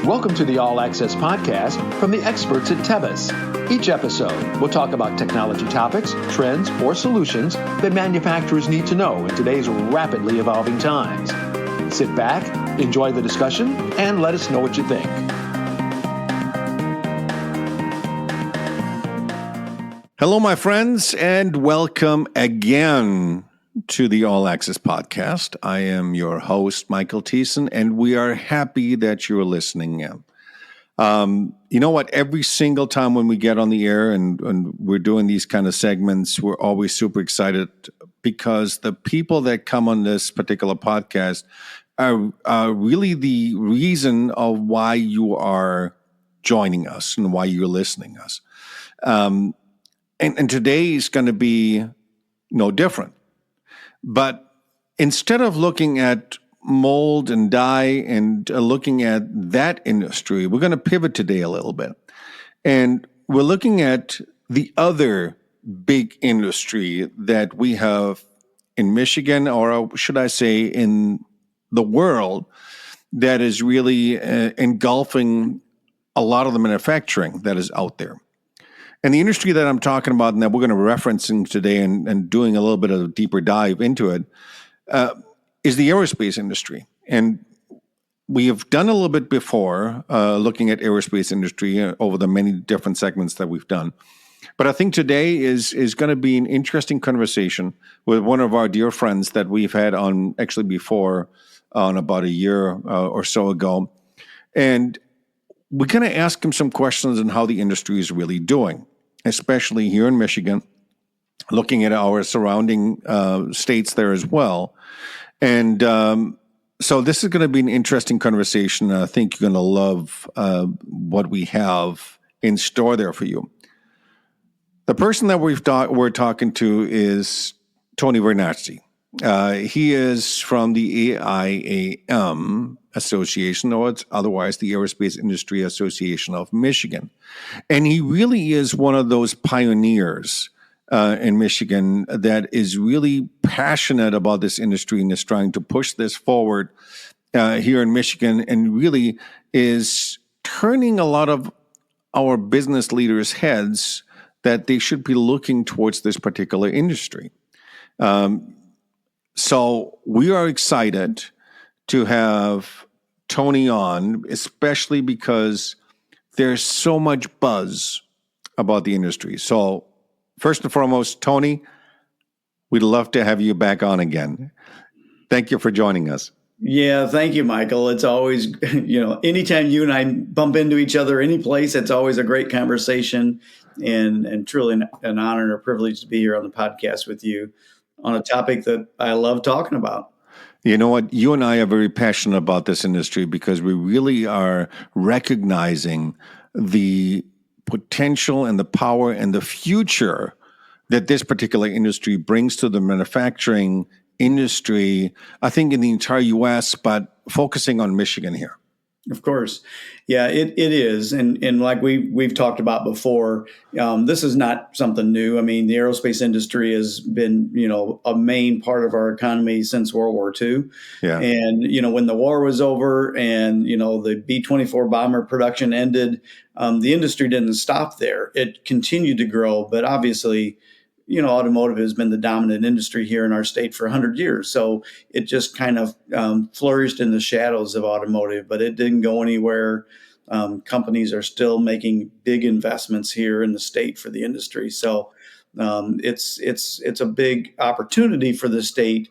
Welcome to the All Access Podcast from the experts at Tevis. Each episode, we'll talk about technology topics, trends, or solutions that manufacturers need to know in today's rapidly evolving times. Sit back, enjoy the discussion, and let us know what you think. Hello, my friends, and welcome again to the All Access Podcast. I am your host, Michael Thiessen, and we are happy that you're listening in. You know what? Every single time when we get on the air and we're doing these kind of segments, we're always super excited because the people that come on this particular podcast are really the reason of why you are joining us and why you're listening to us. And today is going to be no different. But instead of looking at mold and dye and looking at that industry, we're going to pivot today a little bit. And we're looking at the other big industry that we have in Michigan, or should I say in the world, that is really engulfing a lot of the manufacturing that is out there. And the industry that I'm talking about and that we're going to referencing today and doing a little bit of a deeper dive into it is the aerospace industry. And we have done a little bit before looking at aerospace industry over the many different segments that we've done. But I think today is going to be an interesting conversation with one of our dear friends that we've had on actually before on about a year or so ago. And we're going to ask him some questions on how the industry is really doing, especially here in Michigan, looking at our surrounding states there as well. And so this is going to be an interesting conversation. I think you're going to love what we have in store there for you. The person that we're talking to is Tony Vernaci. He is from the AIAM Association, or it's otherwise the Aerospace Industry Association of Michigan. And he really is one of those pioneers in Michigan that is really passionate about this industry and is trying to push this forward here in Michigan, and really is turning a lot of our business leaders' heads that they should be looking towards this particular industry. So we are excited to have Tony on, especially because there's so much buzz about the industry. So first and foremost, Tony, we'd love to have you back on again. Thank you for joining us. Yeah, thank you, Michael. It's always, anytime you and I bump into each other any place, it's always a great conversation and truly an honor and a privilege to be here on the podcast with you on a topic that I love talking about. You know what? You and I are very passionate about this industry because we really are recognizing the potential and the power and the future that this particular industry brings to the manufacturing industry, I think in the entire U.S., but focusing on Michigan here. Of course. Yeah, it is. And like we've talked about before, this is not something new. I mean, the aerospace industry has been, a main part of our economy since World War II. Yeah. And, when the war was over and, the B-24 bomber production ended, the industry didn't stop there. It continued to grow. But obviously, automotive has been the dominant industry here in our state for 100 years. So it just kind of flourished in the shadows of automotive, but it didn't go anywhere. Companies are still making big investments here in the state for the industry. So it's a big opportunity for the state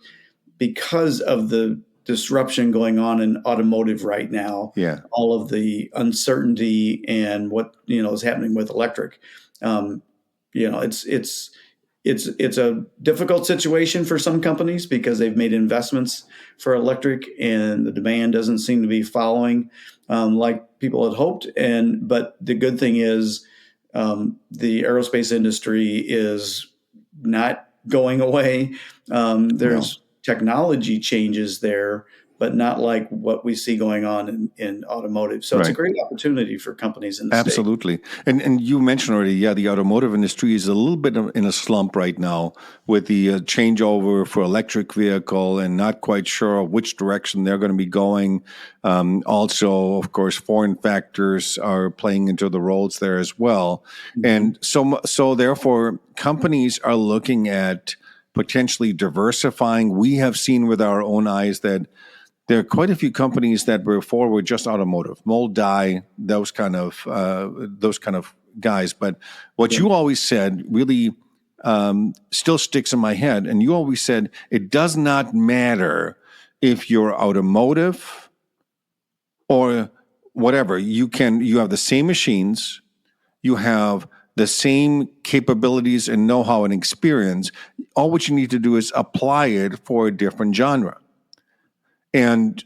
because of the disruption going on in automotive right now. Yeah. All of the uncertainty and what is happening with electric. It's a difficult situation for some companies because they've made investments for electric and the demand doesn't seem to be following like people had hoped. But the good thing is the aerospace industry is not going away. There's technology changes there but not like what we see going on in automotive. So it's a Right. great opportunity for companies in the state. Absolutely. And you mentioned already, yeah, the automotive industry is a little bit in a slump right now with the changeover for electric vehicle and not quite sure which direction they're going to be going. Also, of course, foreign factors are playing into the roles there as well. And so therefore, companies are looking at potentially diversifying. We have seen with our own eyes that there are quite a few companies that before were just automotive, mold, die, those kind of guys. But what you always said really still sticks in my head, and you always said it does not matter if you're automotive or whatever. You have the same machines, you have the same capabilities and know-how and experience. All what you need to do is apply it for a different genre. And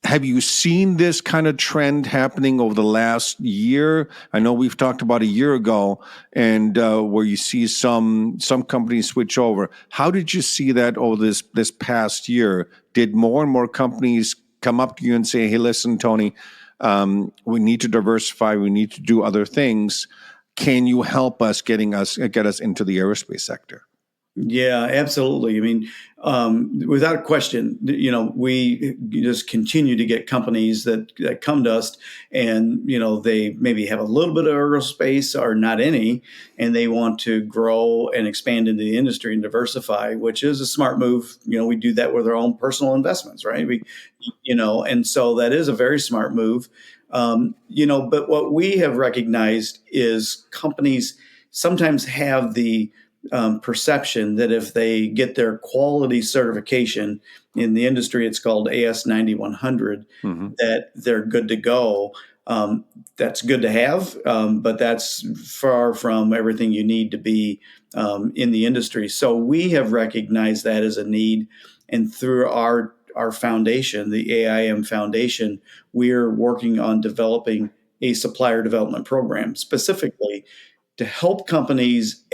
have you seen this kind of trend happening over the last year? I know we've talked about a year ago, and where you see some companies switch over. How did you see that over this past year? Did more and more companies come up to you and say, "Hey, listen, Tony, we need to diversify. We need to do other things. Can you help us get us into the aerospace sector?" Yeah, absolutely. I mean, without question, we just continue to get companies that come to us and, they maybe have a little bit of aerospace or not any, and they want to grow and expand into the industry and diversify, which is a smart move. We do that with our own personal investments, right? And so that is a very smart move. But what we have recognized is companies sometimes have the perception that if they get their quality certification in the industry, it's called AS 9100, that they're good to go. That's good to have, but that's far from everything you need to be in the industry. So we have recognized that as a need, and through our foundation, the AIAM Foundation, we're working on developing a supplier development program specifically to help companies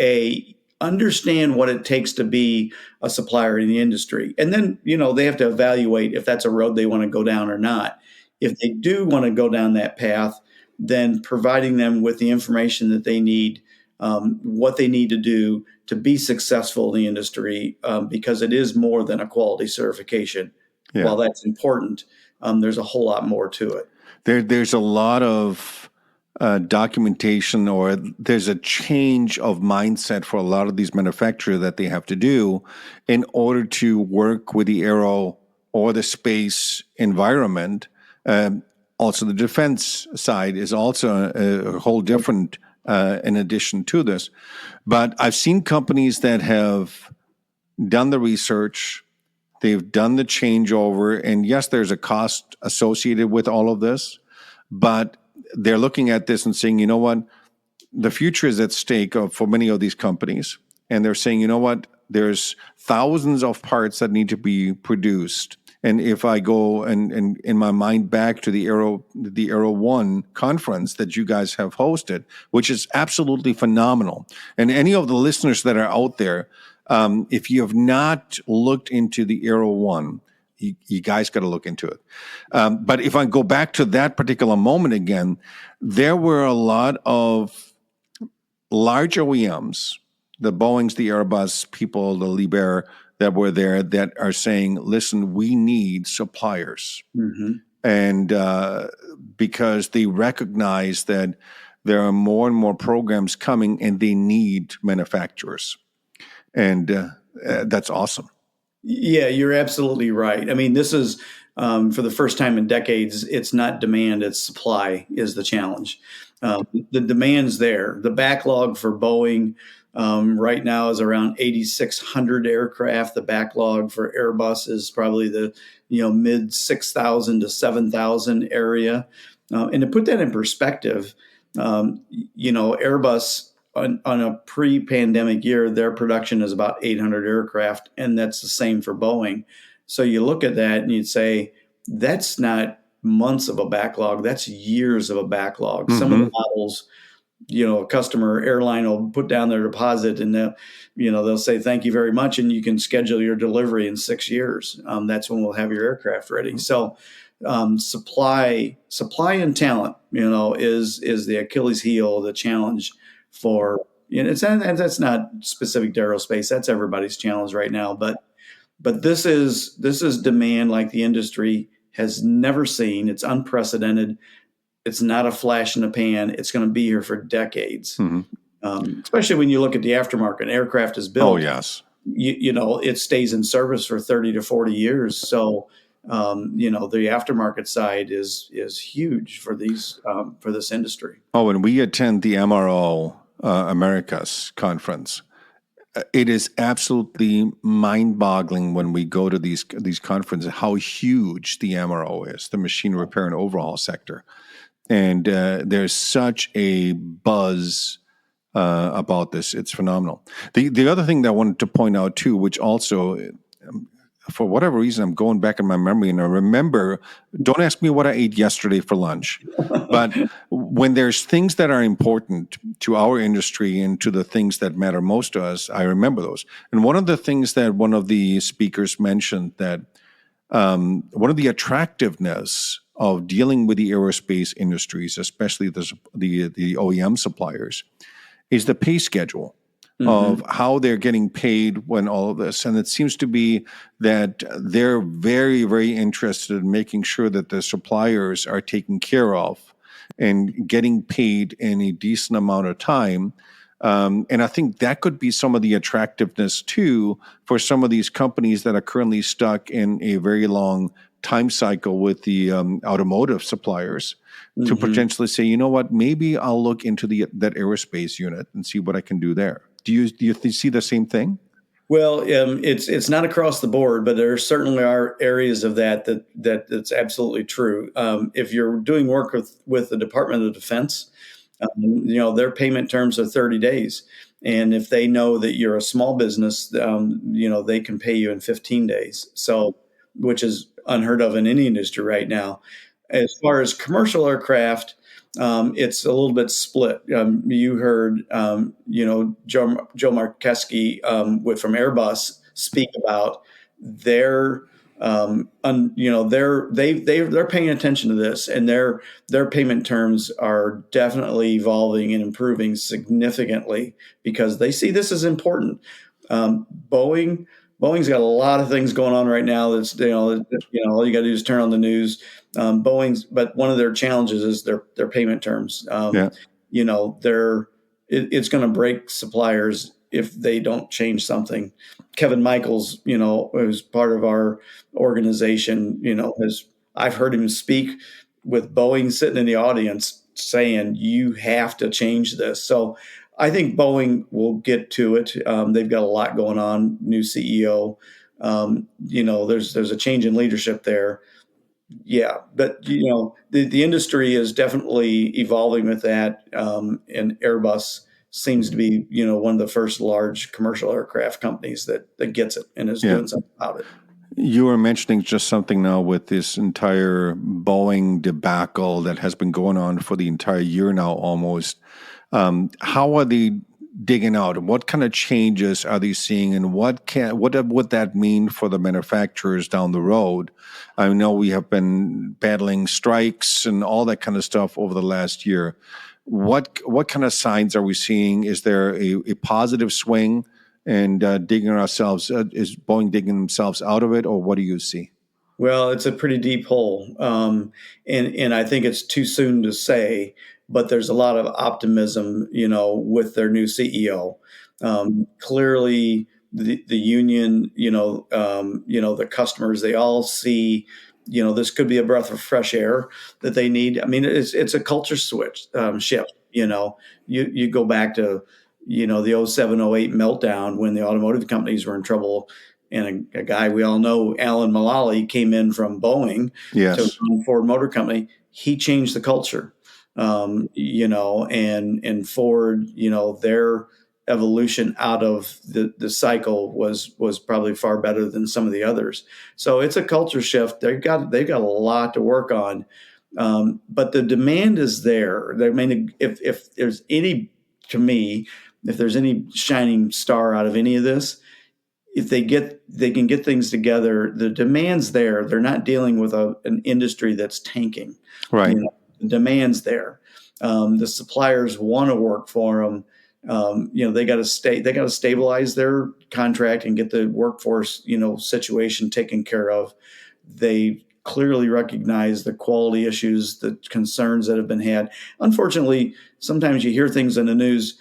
understand what it takes to be a supplier in the industry. And then, they have to evaluate if that's a road they want to go down or not. If they do want to go down that path, then providing them with the information that they need, what they need to do to be successful in the industry, because it is more than a quality certification. Yeah. While that's important, there's a whole lot more to it. There's a lot of documentation, or there's a change of mindset for a lot of these manufacturers that they have to do in order to work with the aero or the space environment. Also, the defense side is also a whole different in addition to this. But I've seen companies that have done the research, they've done the changeover, and yes, there's a cost associated with all of this, but they're looking at this and saying, you know what, the future is at stake for many of these companies. And they're saying, you know what, there's thousands of parts that need to be produced. And if I go and in my mind back to the AeroOne conference that you guys have hosted, which is absolutely phenomenal. And any of the listeners that are out there, if you have not looked into the AeroOne, you guys got to look into it. But if I go back to that particular moment again, there were a lot of large OEMs, the Boeings, the Airbus people, the Liebherr that were there that are saying, listen, we need suppliers. And because they recognize that there are more and more programs coming and they need manufacturers. And that's awesome. Yeah, you're absolutely right. I mean, this is for the first time in decades, it's not demand, it's supply is the challenge. The demand's there. The backlog for Boeing right now is around 8,600 aircraft. The backlog for Airbus is probably the mid 6,000 to 7,000 area. And to put that in perspective, Airbus on a pre-pandemic year, their production is about 800 aircraft, and that's the same for Boeing. So you look at that and you'd say, that's not months of a backlog, that's years of a backlog. Some of the models, a customer airline will put down their deposit, and they'll say thank you very much, and you can schedule your delivery in 6 years. That's when we'll have your aircraft ready. So supply and talent, is the Achilles heel, the challenge for, and that's not specific to aerospace. That's everybody's challenge right now. But this is demand like the industry has never seen. It's unprecedented. It's not a flash in the pan. It's going to be here for decades. Especially when you look at the aftermarket. Aircraft is built. Oh, yes. It stays in service for 30 to 40 years. So, the aftermarket side is huge for this industry. Oh, and we attend the MRO Americas conference. It is absolutely mind-boggling when we go to these conferences how huge the MRO is, the machine repair and overhaul sector. And there's such a buzz about this. It's phenomenal. The other thing that I wanted to point out, too, which also, for whatever reason, I'm going back in my memory, and I remember, don't ask me what I ate yesterday for lunch, but when there's things that are important to our industry and to the things that matter most to us, I remember those. And one of the things that one of the speakers mentioned, that one of the attractiveness of dealing with the aerospace industries, especially the OEM suppliers, is the pay schedule of how they're getting paid when all of this. And it seems to be that they're very, very interested in making sure that the suppliers are taken care of and getting paid in a decent amount of time. And I think that could be some of the attractiveness, too, for some of these companies that are currently stuck in a very long time cycle with the automotive suppliers, to potentially say, you know what, maybe I'll look into that aerospace unit and see what I can do there. Do you see the same thing? Well, it's not across the board, but there certainly are areas of that's absolutely true. If you're doing work with the Department of Defense, their payment terms are 30 days. And if they know that you're a small business, they can pay you in 15 days. So, which is unheard of in any industry right now. As far as commercial aircraft, it's a little bit split. You heard, Joe Markeski from Airbus speak about their, they're paying attention to this, and their payment terms are definitely evolving and improving significantly because they see this as important. Boeing's got a lot of things going on right now. That's all you got to do is turn on the news. But one of their challenges is their payment terms. It's going to break suppliers if they don't change something. Kevin Michaels, who's part of our organization, I've heard him speak with Boeing sitting in the audience saying, you have to change this. So I think Boeing will get to it. They've got a lot going on, new CEO. There's a change in leadership there. Yeah, but the industry is definitely evolving with that, and Airbus seems to be one of the first large commercial aircraft companies that gets it and is doing something about it. You were mentioning just something now with this entire Boeing debacle that has been going on for the entire year now almost. How are they digging out? What kind of changes are they seeing, and what would that mean for the manufacturers down the road? I know we have been battling strikes and all that kind of stuff over the last year. What kind of signs are we seeing? Is there a positive swing and digging ourselves? Is Boeing digging themselves out of it, or what do you see? Well, it's a pretty deep hole, and I think it's too soon to say. But there's a lot of optimism, with their new CEO. Clearly, the union, the customers, they all see, this could be a breath of fresh air that they need. I mean, it's a culture shift. You go back to, the 07, 08 meltdown when the automotive companies were in trouble. And a guy we all know, Alan Mulally, came in from Boeing to Ford Motor Company. He changed the culture. And Ford, their evolution out of the cycle was probably far better than some of the others. So it's a culture shift. They've got a lot to work on. But the demand is there. I mean, if there's any, to me, if there's any shining star out of any of this, if they can get things together, the demand's there. They're not dealing with an industry that's tanking. Right. The demand's there. The suppliers want to work for them. They got to stabilize their contract and get the workforce, situation taken care of. They clearly recognize the quality issues, the concerns that have been had. Unfortunately, sometimes you hear things in the news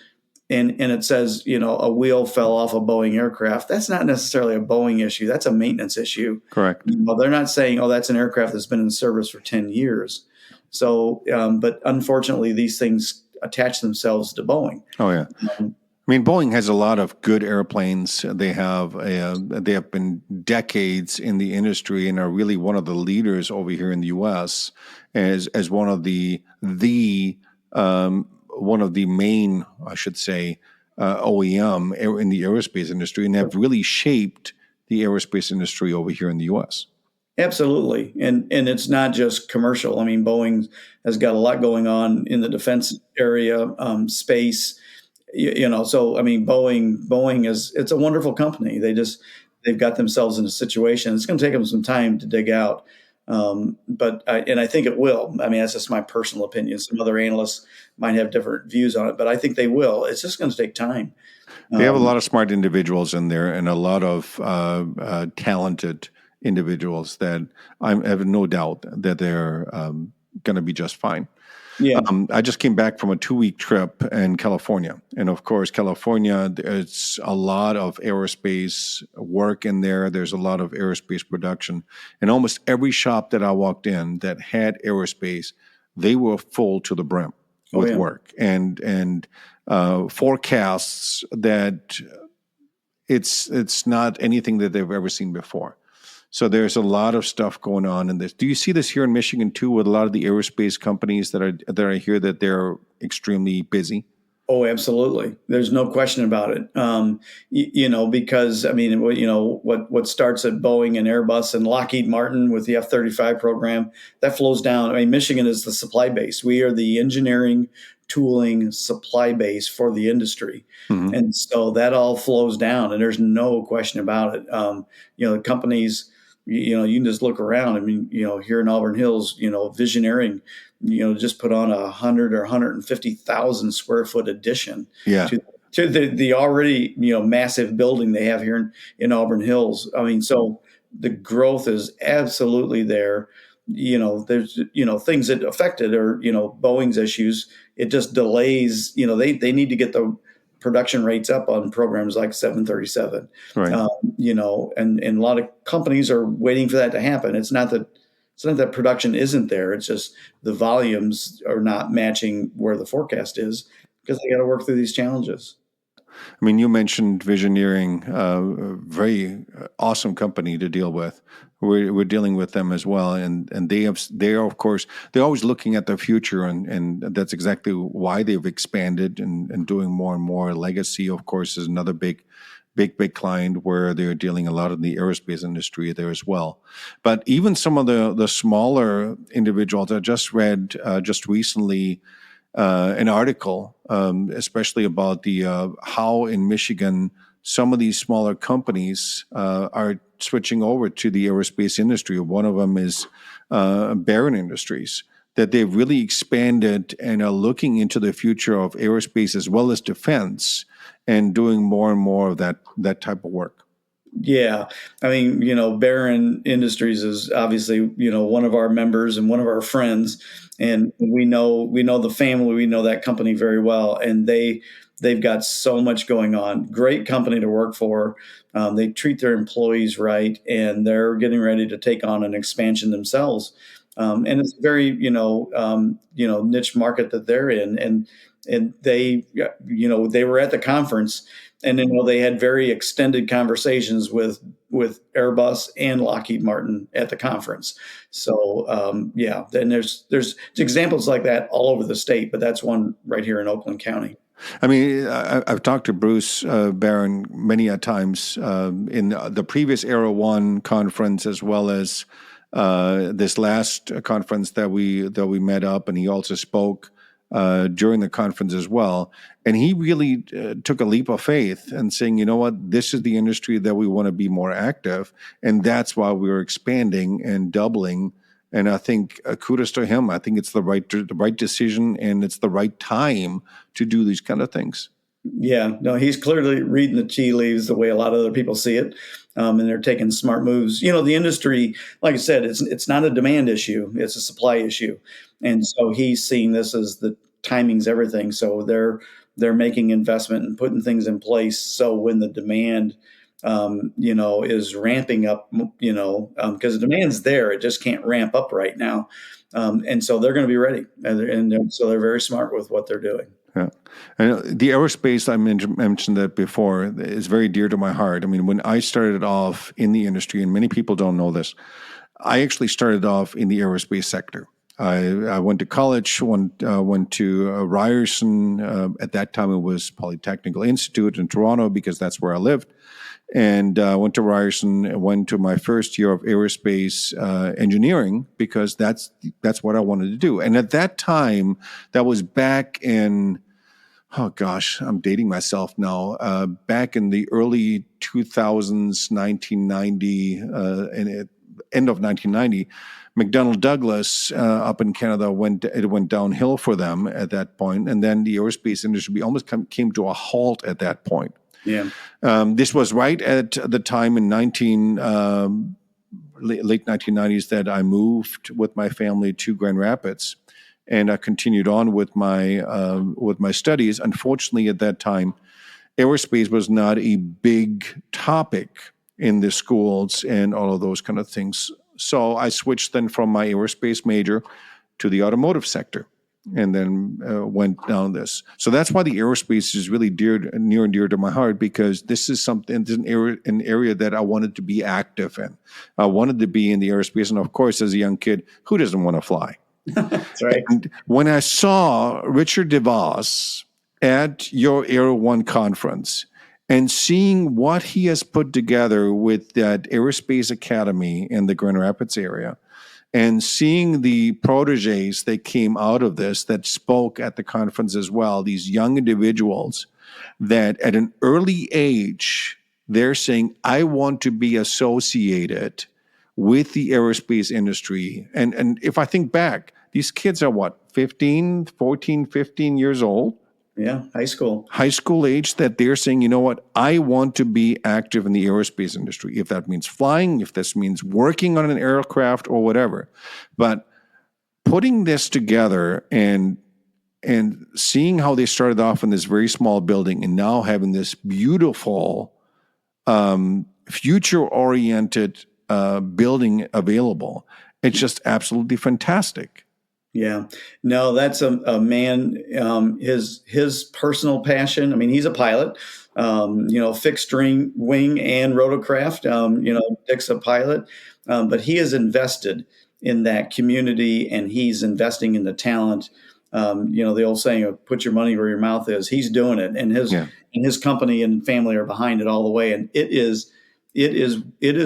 and it says, a wheel fell off a Boeing aircraft. That's not necessarily a Boeing issue. That's a maintenance issue. Correct. They're not saying, oh, that's an aircraft that's been in service for 10 years. So, but unfortunately, these things attach themselves to Boeing. Oh, yeah. I mean, Boeing has a lot of good airplanes. They have been decades in the industry and are really one of the leaders over here in the U.S. as one of the main, I should say, OEM in the aerospace industry, and have really shaped the aerospace industry over here in the U.S. Absolutely, and it's not just commercial. I mean, Boeing has got a lot going on in the defense area, space. So I mean, Boeing it's a wonderful company. They've got themselves in a situation. It's going to take them some time to dig out, but I think it will. I mean, that's just my personal opinion. Some other analysts might have different views on it, but I think they will. It's just going to take time. They have a lot of smart individuals in there and a lot of talented individuals that I have no doubt that they're going to be just fine. Yeah. I just came back from a 2-week trip in California. And of course, California, it's a lot of aerospace work in there. There's a lot of aerospace production. And almost every shop that I walked in that had aerospace, they were full to the brim with work and forecasts that it's not anything that they've ever seen before. So there's a lot of stuff going on in this. Do you see this here in Michigan too, with a lot of the aerospace companies that are here that they're extremely busy? Oh, absolutely. There's no question about it. Because I mean, what starts at Boeing and Airbus and Lockheed Martin with the F-35 program, that flows down. I mean, Michigan is the supply base. We are the engineering, tooling supply base for the industry. Mm-hmm. And so that all flows down, and there's no question about it. The companies, you can just look around. I mean, here in Auburn Hills, Visioneering, just put on 100 or 150,000 square foot addition to the already, massive building they have here in Auburn Hills. I mean, so the growth is absolutely there. There's, things that affected or, Boeing's issues. It just delays, they need to get the production rates up on programs like 737, right. And a lot of companies are waiting for that to happen. It's not that production isn't there. It's just the volumes are not matching where the forecast is because they got to work through these challenges. I mean, you mentioned Visioneering, a very awesome company to deal with. We're dealing with them as well, and they're of course they're always looking at the future, and that's exactly why they've expanded and doing more and more. Legacy, of course, is another big client where they're dealing a lot in the aerospace industry there as well. But even some of the smaller individuals, I just read just recently an article, especially about the how in Michigan some of these smaller companies are switching over to the aerospace industry. One of them is Barron Industries, that they've really expanded and are looking into the future of aerospace as well as defense and doing more and more of that type of work. Yeah. I mean, Barron Industries is obviously, one of our members and one of our friends. And we know the family, we know that company very well. And they've got so much going on. Great company to work for. They treat their employees right, and they're getting ready to take on an expansion themselves. And it's a very, niche market that they're in. And they, they were at the conference, and they had very extended conversations with Airbus and Lockheed Martin at the conference. So then there's examples like that all over the state, but that's one right here in Oakland County. I mean, I've talked to Bruce Barron many a times in the previous AeroOne conference, as well as this last conference that we met up, and he also spoke during the conference as well. And he really took a leap of faith and saying, you know what, this is the industry that we want to be more active, and that's why we're expanding and doubling. And I think kudos to him. I think it's the right decision, and it's the right time to do these kind of things. Yeah, no, he's clearly reading the tea leaves the way a lot of other people see it, and they're taking smart moves. You know, the industry, like I said, it's not a demand issue; it's a supply issue, and so he's seeing this as the timing's everything. So they're making investment and putting things in place. So when the demand, is ramping up, because the demand's there, it just can't ramp up right now, and so they're going to be ready, and so they're very smart with what they're doing. Yeah. And the aerospace, I mentioned that before, is very dear to my heart. I mean, when I started off in the industry, and many people don't know this, I actually started off in the aerospace sector. I went to college, went to Ryerson. At that time, it was Polytechnical Institute in Toronto because that's where I lived. And went to Ryerson, went to my first year of aerospace engineering because that's what I wanted to do. And at that time, that was back in, oh gosh, I'm dating myself now, back in the early 2000s, 1990, and end of 1990, McDonnell Douglas up in Canada went downhill for them at that point. And then the aerospace industry almost came to a halt at that point. Yeah. This was right at the time in late 1990s that I moved with my family to Grand Rapids, and I continued on with my studies. Unfortunately, at that time, aerospace was not a big topic in the schools and all of those kind of things. So I switched then from my aerospace major to the automotive sector, and then went down this. So that's why the aerospace is really near and dear to my heart, because this is an area that I wanted to be active in. I wanted to be in the aerospace, and of course, as a young kid, who doesn't want to fly? That's right. And when I saw Richard DeVos at your AeroOne conference and seeing what he has put together with that Aerospace Academy in the Grand Rapids area, and seeing the proteges that came out of this that spoke at the conference as well, these young individuals that at an early age, they're saying, I want to be associated with the aerospace industry. And if I think back, these kids are what, 15 years old? Yeah, high school age, that they're saying, you know what, I want to be active in the aerospace industry. If that means flying, if this means working on an aircraft or whatever. But putting this together and seeing how they started off in this very small building and now having this beautiful, future-oriented building available, it's just absolutely fantastic. Yeah, no, that's a man, his personal passion. I mean, he's a pilot, fixed wing and rotorcraft, Dick's a pilot, but he is invested in that community, and he's investing in the talent. The old saying of put your money where your mouth is. He's doing it, and his company and family are behind it all the way. And it is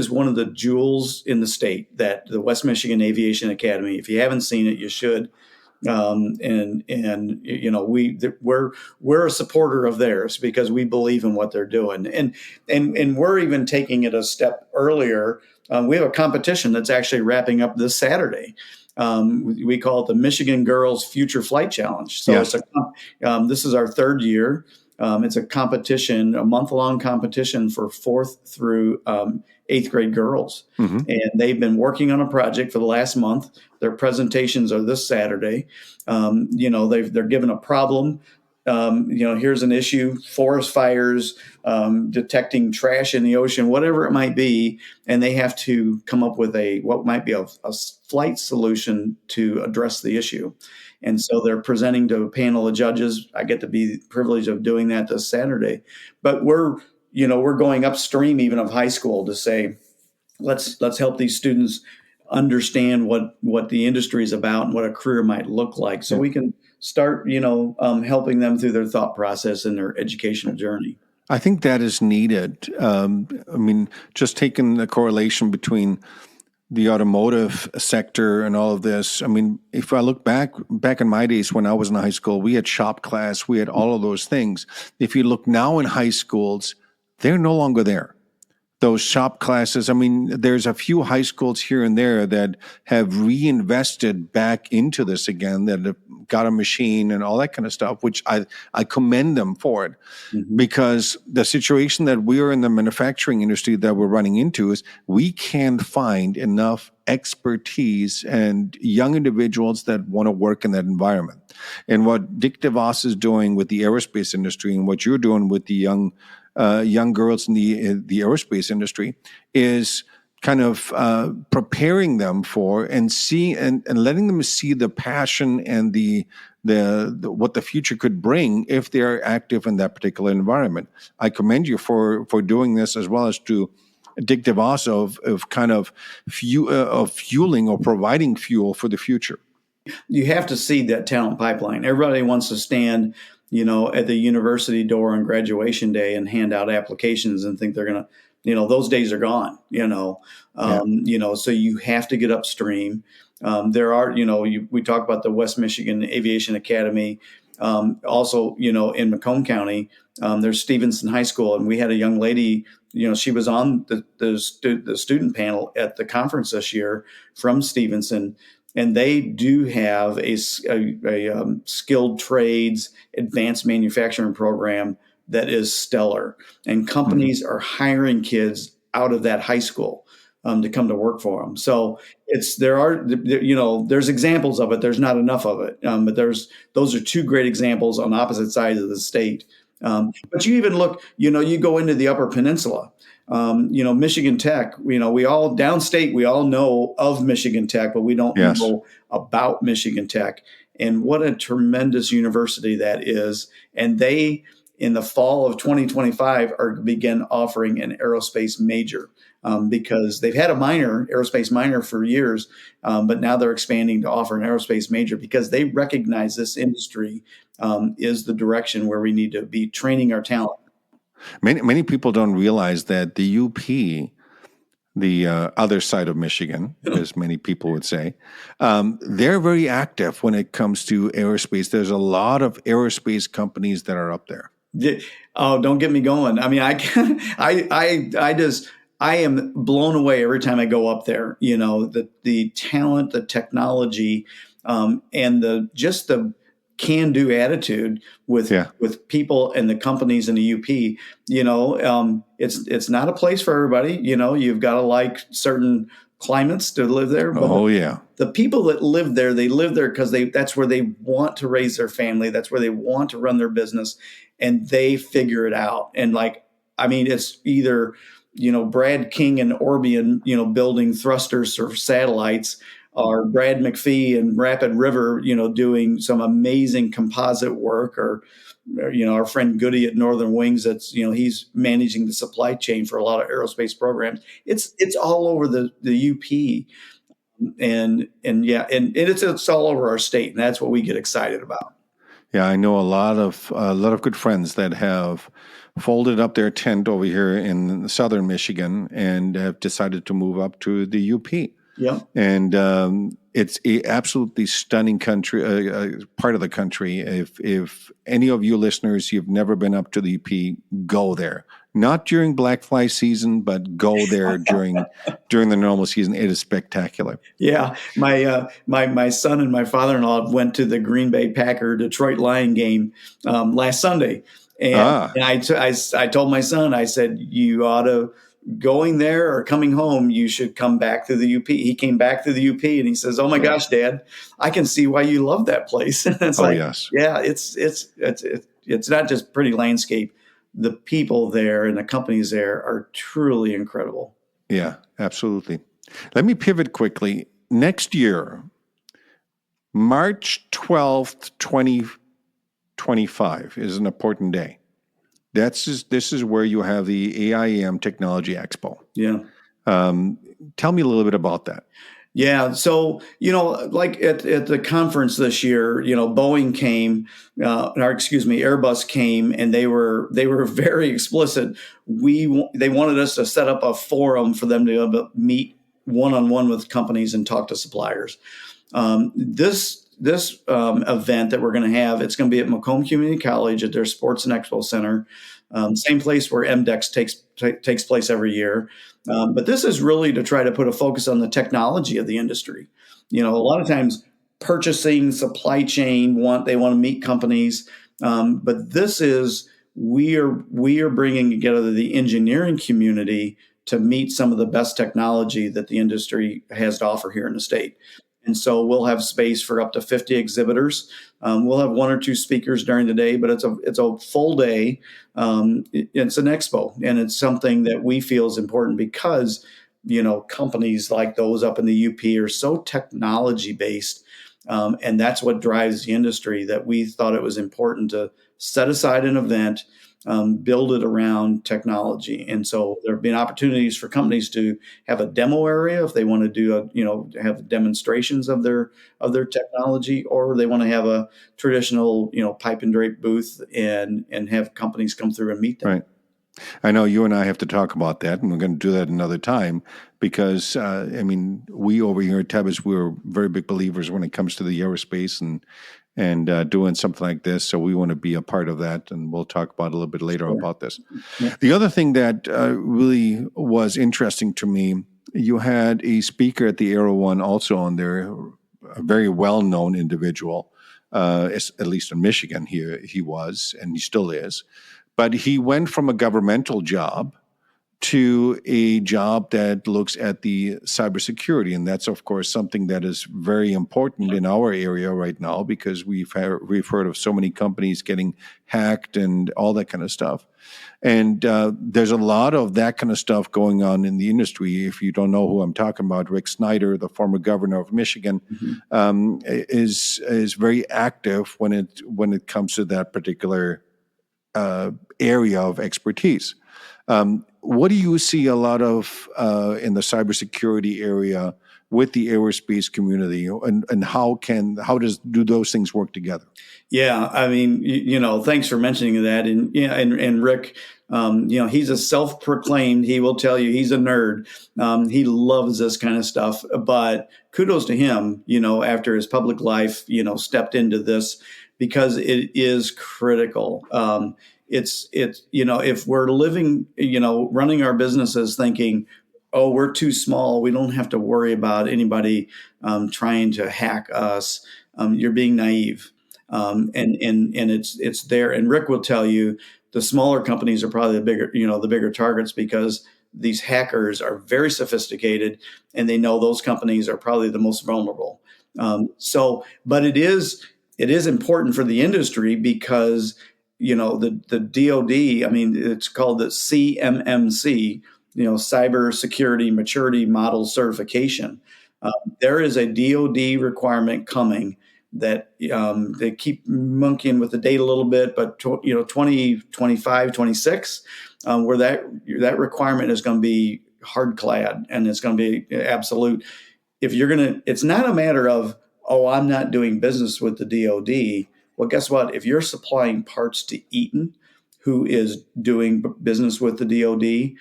one of the jewels in the state, that the West Michigan Aviation Academy. If you haven't seen it, you should. We're a supporter of theirs because we believe in what they're doing, and we're even taking it a step earlier. We have a competition that's actually wrapping up this Saturday. We call it the Michigan Girls Future Flight Challenge. So Yes. This is our third year. It's a competition, a month-long competition for 4th through 8th grade girls. Mm-hmm. And they've been working on a project for the last month. Their presentations are this Saturday. They're given a problem. Here's an issue: forest fires, detecting trash in the ocean, whatever it might be. And they have to come up with what might be a flight solution to address the issue. And so they're presenting to a panel of judges. I get to be the privilege of doing that this Saturday. But we're going upstream even of high school to say, let's help these students understand what the industry is about and what a career might look like, so we can start, helping them through their thought process and their educational journey. I think that is needed. Just taking the correlation between the automotive sector and all of this. I mean, if I look back in my days when I was in high school, we had shop class, we had all of those things. If you look now in high schools, they're no longer there. Those shop classes, I mean, there's a few high schools here and there that have reinvested back into this again, that have got a machine and all that kind of stuff, which I commend them for it. Mm-hmm. Because the situation that we are in the manufacturing industry that we're running into is we can't find enough expertise and young individuals that want to work in that environment. And what Dick DeVos is doing with the aerospace industry and what you're doing with the young girls in the aerospace industry is kind of preparing them for and letting them see the passion and the what the future could bring if they are active in that particular environment. I commend you for doing this, as well as to Dick DeVos of kind of fueling or providing fuel for the future. You have to see that talent pipeline. Everybody wants to stand, at the university door on graduation day and hand out applications and think they're going to, those days are gone, so you have to get upstream. There are, we talk about the West Michigan Aviation Academy. Also, in Macomb County, there's Stevenson High School, and we had a young lady, she was on the student panel at the conference this year from Stevenson. And they do have a skilled trades advanced manufacturing program that is stellar. And companies are hiring kids out of that high school to come to work for them. So there's examples of it. There's not enough of it. But those are two great examples on opposite sides of the state. But you even look, you go into the Upper Peninsula. Michigan Tech, we all downstate, we all know of Michigan Tech, but we don't know about Michigan Tech. And what a tremendous university that is. And they, in the fall of 2025, are begin offering an aerospace major because they've had a aerospace minor for years, but now they're expanding to offer an aerospace major because they recognize this industry is the direction where we need to be training our talent. Many people don't realize that the UP, the other side of Michigan, as many people would say, they're very active when it comes to aerospace. There's a lot of aerospace companies that are up there. Oh, don't get me going. I mean, I am blown away every time I go up there. The talent, the technology, and the can-do attitude with people and the companies in the UP. It's not a place for everybody. You've got to like certain climates to live there. But the people that live there, they live there because that's where they want to raise their family. That's where they want to run their business, and they figure it out. And it's either Brad King and Orbion, building thrusters or satellites, or Brad McPhee and Rapid River, doing some amazing composite work, or our friend Goody at Northern Wings, that's, he's managing the supply chain for a lot of aerospace programs. It's all over the UP, and it's all over our state, and that's what we get excited about. Yeah, I know a lot of good friends that have folded up their tent over here in southern Michigan and have decided to move up to the UP. Yeah, and it's a absolutely stunning country, part of the country. If any of you listeners, you've never been up to the UP, go there. Not during black fly season, but go there during the normal season. It is spectacular. Yeah, my son and my father-in-law went to the Green Bay Packer Detroit Lion game last Sunday, and I told my son, I said, you ought to. Going there or coming home, you should come back to the UP. He came back to the UP and he says, "Oh my gosh, Dad, I can see why you love that place." It's yes, yeah, it's not just pretty landscape. The people there and the companies there are truly incredible. Yeah, absolutely. Let me pivot quickly. Next year, March 12th, 2025 is an important day. This is where you have the AIAM Technology Expo. Yeah. Tell me a little bit about that. Yeah. So, like at the conference this year, Boeing came, Airbus came, and they were very explicit. They wanted us to set up a forum for them to meet one-on-one with companies and talk to suppliers. This event that we're going to have, it's going to be at Macomb Community College at their Sports and Expo Center, same place where MDEX takes place every year. But this is really to try to put a focus on the technology of the industry. A lot of times purchasing, supply chain, they want to meet companies, but this is we are bringing together the engineering community to meet some of the best technology that the industry has to offer here in the state. And so we'll have space for up to 50 exhibitors. We'll have one or two speakers during the day, but it's a full day. It's an expo, and it's something that we feel is important because, companies like those up in the UP are so technology based. And that's what drives the industry, that we thought it was important to set aside an event, build it around technology. And so there have been opportunities for companies to have a demo area if they want to do have demonstrations of their technology, or they want to have a traditional, pipe and drape booth and have companies come through and meet them. Right. I know you and I have to talk about that, and we're going to do that another time because, we over here at Tebbis, we're very big believers when it comes to the aerospace and doing something like this. So we want to be a part of that, and we'll talk about a little bit later about this. Yeah. The other thing that really was interesting to me, you had a speaker at the AeroOne also on there, a very well-known individual, at least in Michigan he was, and he still is. But he went from a governmental job to a job that looks at the cybersecurity. And that's, of course, something that is very important in our area right now because we've heard of so many companies getting hacked and all that kind of stuff. And there's a lot of that kind of stuff going on in the industry. If you don't know who I'm talking about, Rick Snyder, the former governor of Michigan, is very active when it comes to that particular area of expertise. What do you see a lot of in the cybersecurity area with the aerospace community, and how do those things work together? Yeah, thanks for mentioning that. And Rick, he's a self-proclaimed, he will tell you he's a nerd. He loves this kind of stuff, but kudos to him, after his public life, stepped into this because it is critical. It's if we're living, running our businesses thinking, oh, we're too small, we don't have to worry about anybody trying to hack us, you're being naive. And it's there. And Rick will tell you the smaller companies are probably the bigger targets because these hackers are very sophisticated and they know those companies are probably the most vulnerable. But it is important for the industry because the DoD, it's called the CMMC, Cybersecurity Maturity Model Certification. There is a DoD requirement coming that they keep monkeying with the date a little bit, but 2025, 26, where that requirement is going to be hard clad and it's going to be absolute. It's not a matter of, oh, I'm not doing business with the DoD. Well, guess what? If you're supplying parts to Eaton, who is doing business with the DoD,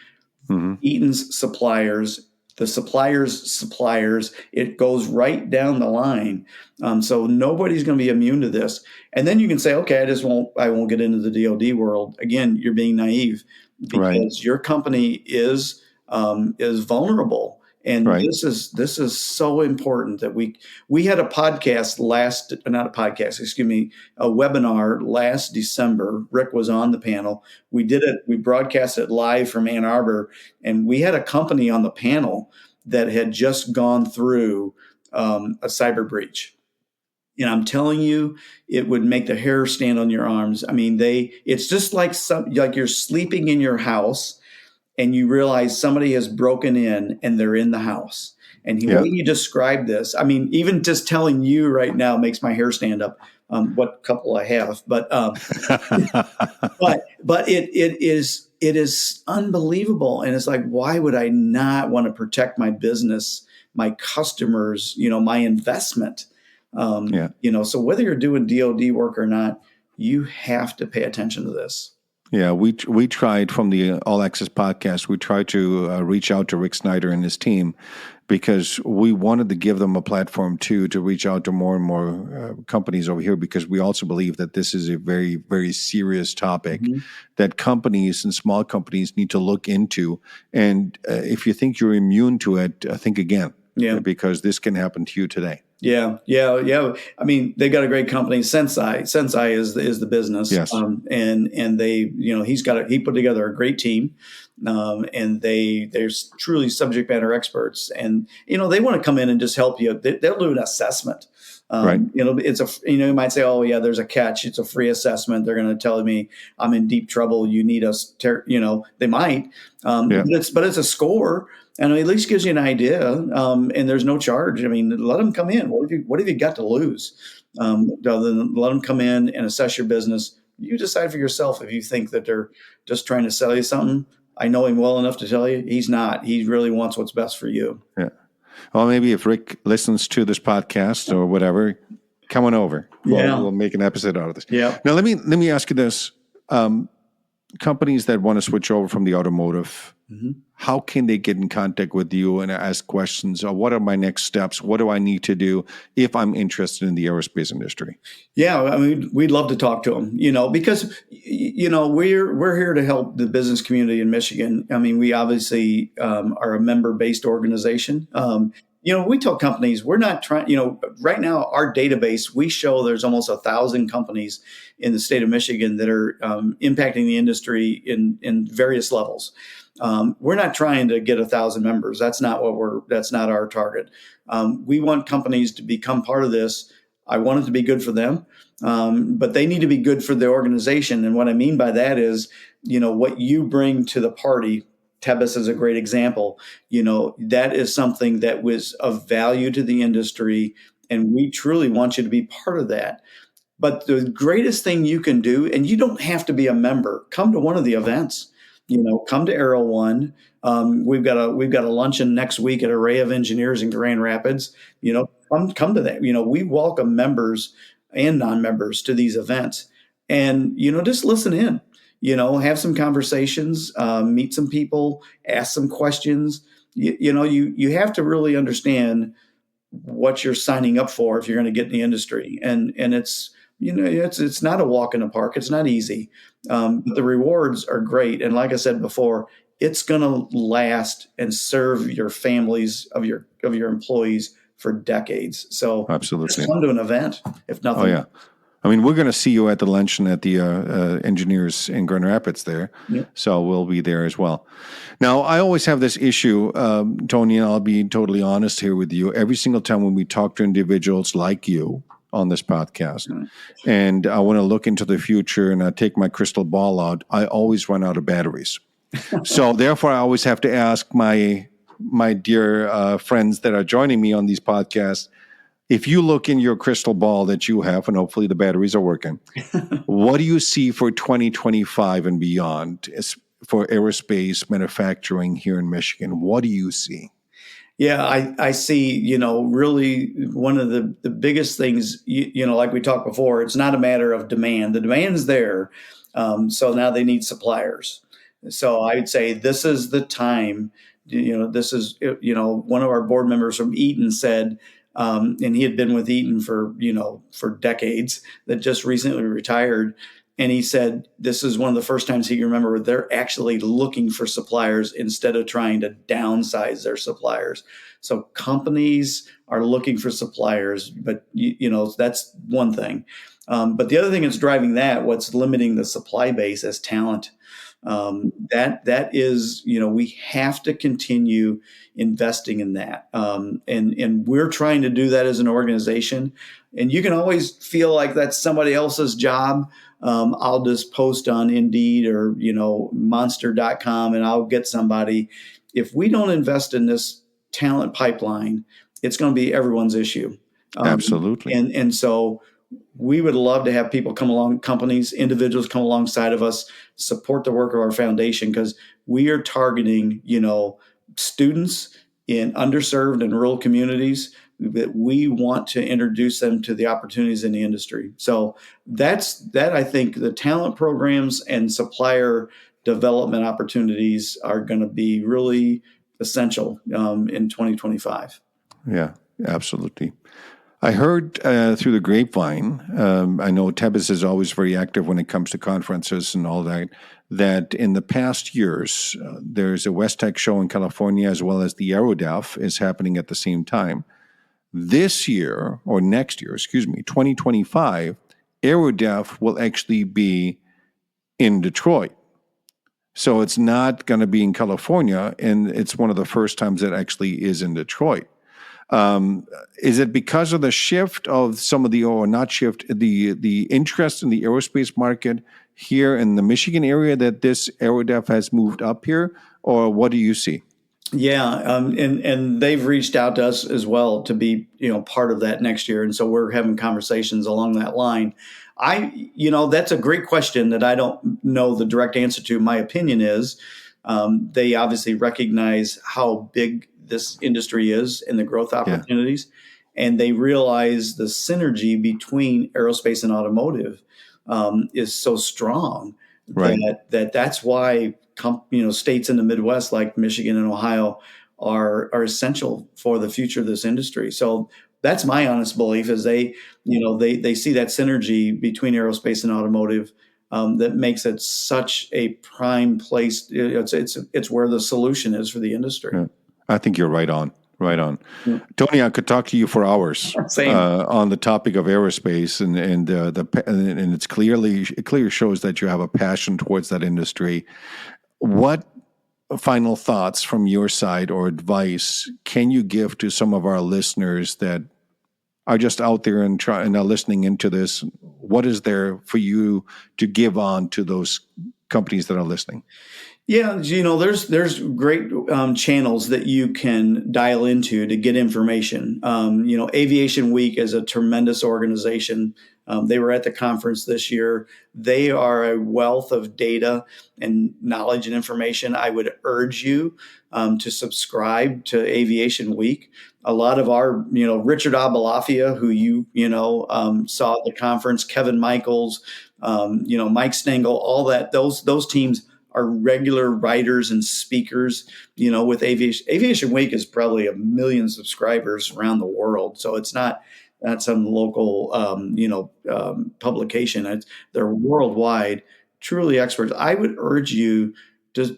Eaton's suppliers, the suppliers, it goes right down the line. So nobody's going to be immune to this. And then you can say, okay, I won't get into the DoD world. Again, you're being naive because your company is vulnerable. And this is so important that we had a webinar last December. Rick was on the panel. We broadcast it live from Ann Arbor, and we had a company on the panel that had just gone through a cyber breach. And I'm telling you, it would make the hair stand on your arms. It's just like you're sleeping in your house and you realize somebody has broken in and they're in the house. And the way you describe this, even just telling you right now makes my hair stand up. What couple I have, but it is unbelievable. And it's like, why would I not want to protect my business, my customers, my investment? So whether you're doing DoD work or not, you have to pay attention to this. Yeah, we tried from the All Access podcast. We tried to reach out to Rick Snyder and his team because we wanted to give them a platform too to reach out to more and more companies over here, because we also believe that this is a very, very serious topic that companies and small companies need to look into. And if you think you're immune to it, think again, because this can happen to you today. Yeah. I mean, they got a great company, Sensei. Sensei is the business, Yes. And they, he put together a great team, and they're truly subject matter experts, and they want to come in and just help you. They'll do an assessment. Right. You might say, oh yeah, there's a catch. It's a free assessment. They're going to tell me I'm in deep trouble. You need us. They might, but it's a score. And it at least gives you an idea, and there's no charge. I mean, let them come in. What have you got to lose? Other than let them come in and assess your business. You decide for yourself if you think that they're just trying to sell you something. I know him well enough to tell you he's not. He really wants what's best for you. Yeah. Well, maybe if Rick listens to this podcast or whatever, come on over. We'll make an episode out of this. Yeah. Now, let me ask you this. Companies that want to switch over from the automotive, how can they get in contact with you and ask questions? Or what are my next steps? What do I need to do if I'm interested in the aerospace industry? Yeah, I mean, we'd love to talk to them, because, we're here to help the business community in Michigan. I mean, we obviously are a member-based organization. We tell companies we're not trying, right now our database, we show there's almost 1,000 companies in the state of Michigan that are impacting the industry in various levels. We're not trying to get 1,000 members. That's not our target. We want companies to become part of this. I want it to be good for them, but they need to be good for the organization. And what I mean by that is, what you bring to the party. Tebus is a great example. That is something that was of value to the industry, and we truly want you to be part of that. But the greatest thing you can do, and you don't have to be a member, come to one of the events. Come to AeroOne. We've got a luncheon next week at Array of Engineers in Grand Rapids. Come to that. We welcome members and non-members to these events, and just listen in. Have some conversations, meet some people, ask some questions. You have to really understand what you're signing up for if you're going to get in the industry. And it's not a walk in the park. It's not easy. But the rewards are great. And like I said before, it's going to last and serve your families of your employees for decades. So absolutely, just come to an event, if nothing. Oh yeah. I mean, we're going to see you at the luncheon at the engineers in Grand Rapids there. Yep. So we'll be there as well. Now, I always have this issue, Tony, and I'll be totally honest here with you. Every single time when we talk to individuals like you on this podcast, and I want to look into the future and I take my crystal ball out, I always run out of batteries. So therefore, I always have to ask my dear friends that are joining me on these podcasts, if you look in your crystal ball that you have, and hopefully the batteries are working, what do you see for 2025 and beyond for aerospace manufacturing here in Michigan? What do you see? Yeah, I see, really one of the biggest things, like we talked before, it's not a matter of demand. The demand's there. So now they need suppliers. So I would say this is the time, this is, one of our board members from Eaton said, and he had been with Eaton for decades, that just recently retired. And he said, this is one of the first times he can remember they're actually looking for suppliers instead of trying to downsize their suppliers. So companies are looking for suppliers, but that's one thing. But the other thing that's driving what's limiting the supply base is talent. That is, we have to continue investing in that. And we're trying to do that as an organization. And you can always feel like that's somebody else's job. I'll just post on Indeed or, monster.com and I'll get somebody. If we don't invest in this talent pipeline, it's going to be everyone's issue. Absolutely. And so we would love to have people come along, companies, individuals come alongside of us, support the work of our foundation, because we are targeting, students in underserved and rural communities that we want to introduce them to the opportunities in the industry. So that I think the talent programs and supplier development opportunities are going to be really essential in 2025. Yeah, absolutely. I heard through the grapevine, I know Tebas is always very active when it comes to conferences and all that, that in the past years, there's a West Tech show in California as well as the AeroDef is happening at the same time. This year, or next year, 2025, AeroDef will actually be in Detroit. So it's not going to be in California, and it's one of the first times it actually is in Detroit. Is it because of the shift of some of the, or not shift, the interest in the aerospace market here in the Michigan area that this AeroDef has moved up here, or what do you see? Yeah, and they've reached out to us as well to be part of that next year, and so we're having conversations along that line. That's a great question that I don't know the direct answer to. My opinion is they obviously recognize how big this industry is and the growth opportunities, and they realize the synergy between aerospace and automotive is so strong that's why states in the Midwest like Michigan and Ohio are essential for the future of this industry. So that's my honest belief is they see that synergy between aerospace and automotive that makes it such a prime place. It's where the solution is for the industry. Yeah. I think you're right on. Right on. Yeah. Tony, I could talk to you for hours on the topic of aerospace, and it clearly shows that you have a passion towards that industry. What final thoughts from your side or advice can you give to some of our listeners that are just out there and are listening into this? What is there for you to give on to those companies that are listening? Yeah, there's great channels that you can dial into to get information. Aviation Week is a tremendous organization. They were at the conference this year. They are a wealth of data and knowledge and information. I would urge you to subscribe to Aviation Week. A lot of our, Richard Abalafia, who saw at the conference, Kevin Michaels, Mike Stengel, all that, those teams are regular writers and speakers, with Aviation. Aviation Week is probably 1 million subscribers around the world. So it's not some local, publication. They're worldwide, truly experts. I would urge you to,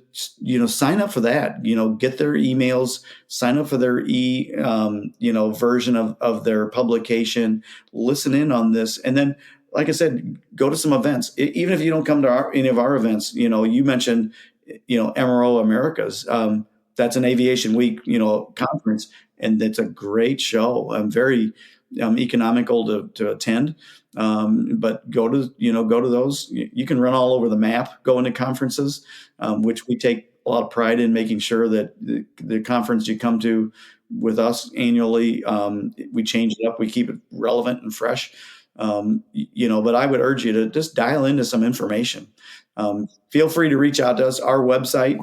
sign up for that, get their emails, sign up for their version of their publication, listen in on this. And then, like I said, go to some events. Even if you don't come to any of our events, you mentioned, MRO Americas. That's an Aviation Week, conference, and it's a great show. Very economical to attend. But go to those. You can run all over the map going to conferences, which we take a lot of pride in making sure that the conference you come to with us annually, we change it up. We keep it relevant and fresh. But I would urge you to just dial into some information. Feel free to reach out to us. Our website,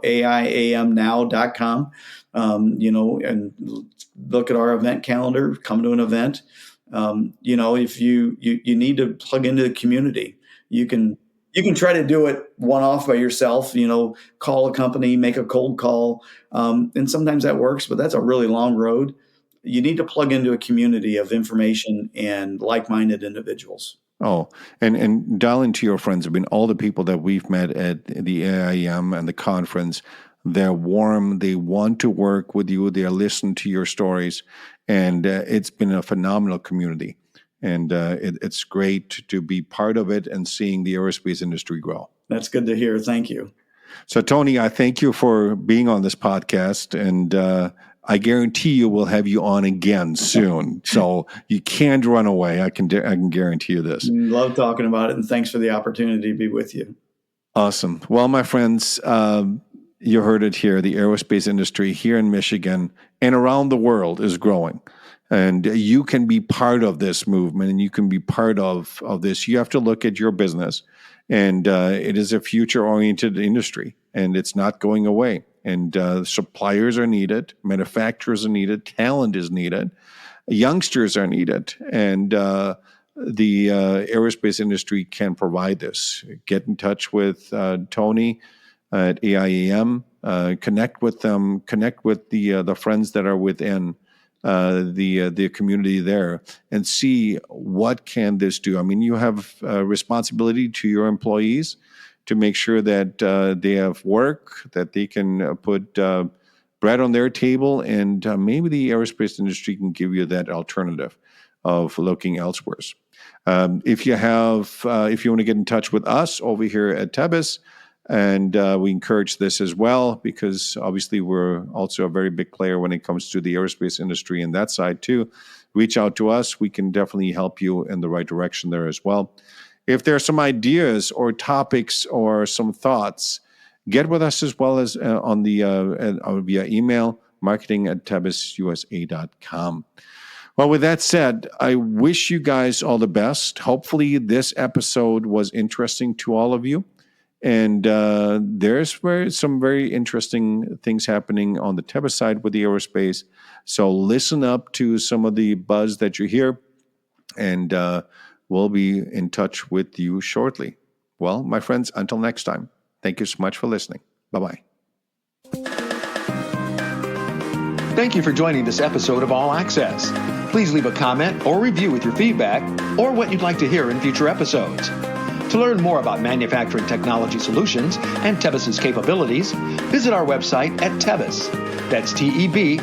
AIAMnow.com, and look at our event calendar, come to an event. If you need to plug into the community, you can try to do it one off by yourself, call a company, make a cold call. And sometimes that works, but that's a really long road. You need to plug into a community of information and like-minded individuals. Oh, and dial into your friends. I mean, all the people that we've met at the AIAM and the conference, they're warm. They want to work with you. They listen to your stories. And it's been a phenomenal community. And it's great to be part of it and seeing the aerospace industry grow. That's good to hear. Thank you. So, Tony, I thank you for being on this podcast. And I guarantee you we'll have you on again soon. So you can't run away. I can guarantee you this. Love talking about it, and thanks for the opportunity to be with you. Awesome. Well, my friends, you heard it here. The aerospace industry here in Michigan and around the world is growing. And you can be part of this movement, and you can be part of this. You have to look at your business, and it is a future-oriented industry, and it's not going away. And suppliers are needed, manufacturers are needed, talent is needed, youngsters are needed, and the aerospace industry can provide this. Get in touch with Tony at AIAM. Connect with them. Connect with the friends that are within the community there, and see what can this do. I mean, you have a responsibility to your employees to make sure that they have work, that they can put bread on their table, and maybe the aerospace industry can give you that alternative of looking elsewhere. If you want to get in touch with us over here at Tebis, and we encourage this as well, because obviously we're also a very big player when it comes to the aerospace industry and that side too. Reach out to us. We can definitely help you in the right direction there as well. If there are some ideas or topics or some thoughts, get with us as well as on the via email, marketing@tebisusa.com. Well, with that said, I wish you guys all the best. Hopefully this episode was interesting to all of you. And there's some very interesting things happening on the Tebis side with the aerospace. So listen up to some of the buzz that you hear, and we'll be in touch with you shortly. Well, my friends, until next time, thank you so much for listening. Bye-bye. Thank you for joining this episode of All Access. Please leave a comment or review with your feedback or what you'd like to hear in future episodes. To learn more about manufacturing technology solutions and Tebis's capabilities, visit our website at Tebis. That's TEBIS.com.